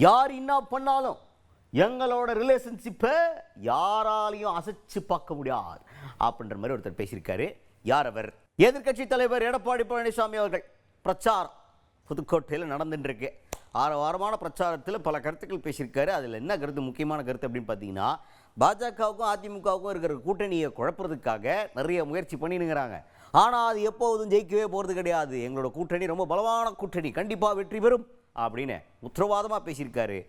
யார் என்ன பண்ணாலும் எங்களோட ரிலேஷன்ஷிப்பை யாராலையும் அசைச்சு பார்க்க முடியாது அப்படின்ற மாதிரி ஒருத்தர் பேசியிருக்காரு. யார் அவர்? எதிர்க்கட்சி தலைவர் எடப்பாடி பழனிசாமி அவர்கள் பிரச்சாரம் புதுக்கோட்டையில் நடந்துட்டு இருக்கு. 6 வாரமான பிரச்சாரத்தில் பல கருத்துக்கள் பேசியிருக்காரு. அதில் என்ன கருத்து, முக்கியமான கருத்து அப்படின்னு பார்த்தீங்கன்னா, பாஜகவுக்கும் அதிமுகவுக்கும் இருக்கிற கூட்டணியை குழப்பறதுக்காக நிறைய முயற்சி பண்ணினுங்கிறாங்க. ஆனால் அது எப்போதும் ஜெயிக்கவே போகிறது கிடையாது. எங்களோட கூட்டணி ரொம்ப பலமான கூட்டணி, கண்டிப்பாக வெற்றி பெறும் அப்படின்னு உத்தரவாதமாக பேசியிருக்காரு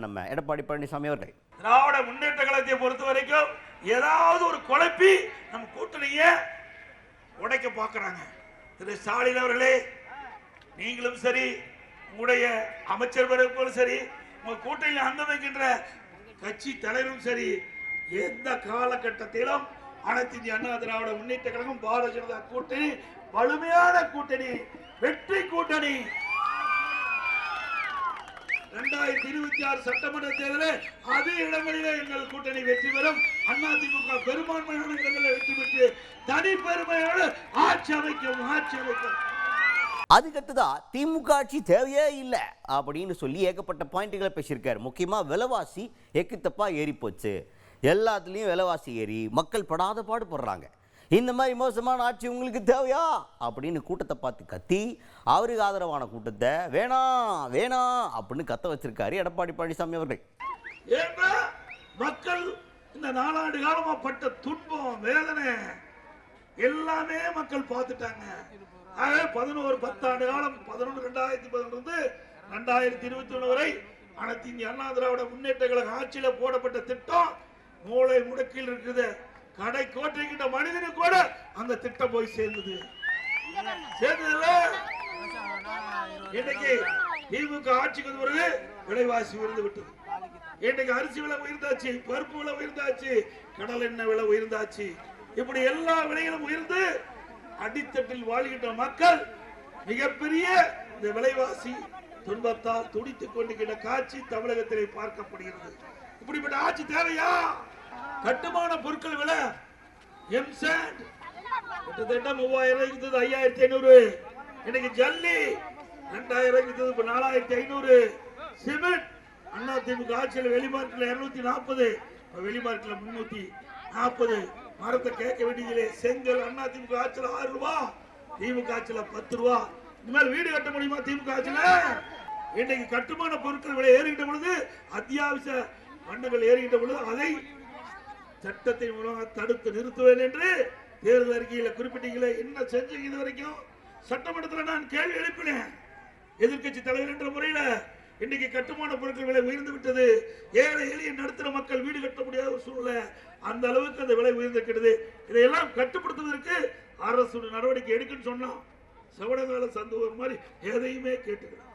நம்ம எடப்பாடி பழனிசாமி அவர்கள். திராவிட முன்னேற்ற கழகத்தை பொறுத்த வரைக்கும் ஏதாவது ஒரு குழப்பி நம்ம கூட்டணியை உடைக்க பார்க்குறாங்க. திரு ஸ்டாலின் அவர்களே, நீங்களும் சரி, உங்களுடைய அமைச்சர்களும் சரி, உங்க கூட்டணியில் அங்கம் வைக்கின்ற கட்சி தலைவரும் சரி, எந்த காலகட்டத்திலும் அனைத்து இந்திய அண்ணா திராவிட முன்னேற்ற கழகம் பாரதிய ஜனதா கூட்டணி வலிமையான கூட்டணி, வெற்றி கூட்டணி. 2026 சட்டமன்ற தேர்தலில் அதே இடங்களிலே எங்கள் கூட்டணி வெற்றி பெறும். அதிமுக பெரும்பான்மையான இடங்களில் வெற்றி பெற்று தனி பெருமையோடு ஆட்சி அமைக்கும். அதுக்கடுத்துதான் திமுக ஆட்சி தேவையே இல்லை அப்படின்னு சொல்லி ஏகப்பட்ட பாயிண்ட்டுகளை பேசியிருக்காரு. முக்கியமாக விலைவாசி எக்குத்தப்பா ஏறி போச்சு, எல்லாத்துலேயும் விலைவாசி ஏறி மக்கள் படாத பாடுபடுறாங்க, இந்த மாதிரி மோசமான ஆட்சி உங்களுக்கு தேவையா அப்படின்னு கூட்டத்தை பார்த்து கத்தி அவருக்கு ஆதரவான கூட்டத்தை வேணாம் வேணாம் அப்படின்னு கத்த வச்சிருக்காரு எடப்பாடி பழனிசாமி அவர்கள். ஏன்னா மக்கள் இந்த 4 ஆண்டு காலமா பட்ட துன்பம், வேதனை எல்லாமே மக்கள் பார்த்துட்டாங்க. 10 ஆண்டு காலம் 2011 2021 வரை அனைத்து இந்திய அண்ணா திராவிட முன்னேற்ற கழக ஆட்சியில போடப்பட்ட திட்டம் மூளை முடக்கில் இருக்குது. கடை கோட்டை கிட்ட மனிதனுக்கு கூட அந்த திட்டம் போய் சேர்ந்தது. இன்னைக்கு திமுக ஆட்சிக்கு பிறகு விலைவாசி உயர்ந்து விட்டது. இன்னைக்கு அரிசி விலை உயர்ந்தாச்சு, பருப்பு விலை உயர்ந்தாச்சு, கடல் எண்ணெய் விலை உயர்ந்தாச்சு. இப்படி எல்லா விலைகளும் உயர்ந்து அடித்தட்டில் வாழ்கின்ற மக்கள் மிகப்பெரிய இந்த விலைவாசி துன்பத்தால் துடித்துக் கொண்டிருக்கின்ற காட்சி தமிழகத்திலே பார்க்கப்படுகிறது. இப்படிப்பட்ட ஆட்சி தேவையா? கட்டுமான பொருட்கள் விலை எம்சாண்ட் கிட்டத்தட்ட 3000 இருந்தது, 5500. இன்னைக்கு ஜல்லி 2000 இருந்தது, 4500. சிமெண்ட் அதிமுக ஆட்சியில் வெளிமார்க்கில் 240, வெளிமார்க்கில் 340. மரத்தை கேட்க வேண்டியதில்லை. செங்கல் அதிமுக ஆட்சியில் 6 ரூபாய், திமுக ஆட்சியில் 10 ரூபாய். இந்த மாதிரி வீடு கட்ட முடியுமா திமுக ஆட்சியில்? இன்னைக்கு கட்டுமான பொருட்கள் விலை ஏறுகின்ற பொழுது, அத்தியாவசிய மண்டங்கள் ஏறுகின்ற பொழுது அதை சட்டத்தின் மூலமாக தடுத்து நிறுத்துவேன் என்று தேர்தல் அறிக்கையில் குறிப்பிட்டீங்களே, என்ன செஞ்சீங்க இது வரைக்கும்? சட்டமன்றத்தில் நான் கேள்வி எழுப்பினேன். எதிர்கட்சி தலைவர் என்ற முறையில் இன்னைக்கு கட்டுமான பொருட்கள் விலை உயர்ந்து விட்டது. ஏழை எளிய நடுத்தர மக்கள் வீடு கட்ட முடியாத ஒரு சூழ்நிலை, அந்த அளவுக்கு அந்த விலை உயர்ந்திருக்கிறது. இதையெல்லாம் கட்டுப்படுத்துவதற்கு அரசு நடவடிக்கை எடுக்குன்னு சொன்னா செவடங்கால சந்து ஒரு மாதிரி எதையுமே கேட்டுக்கிறார்.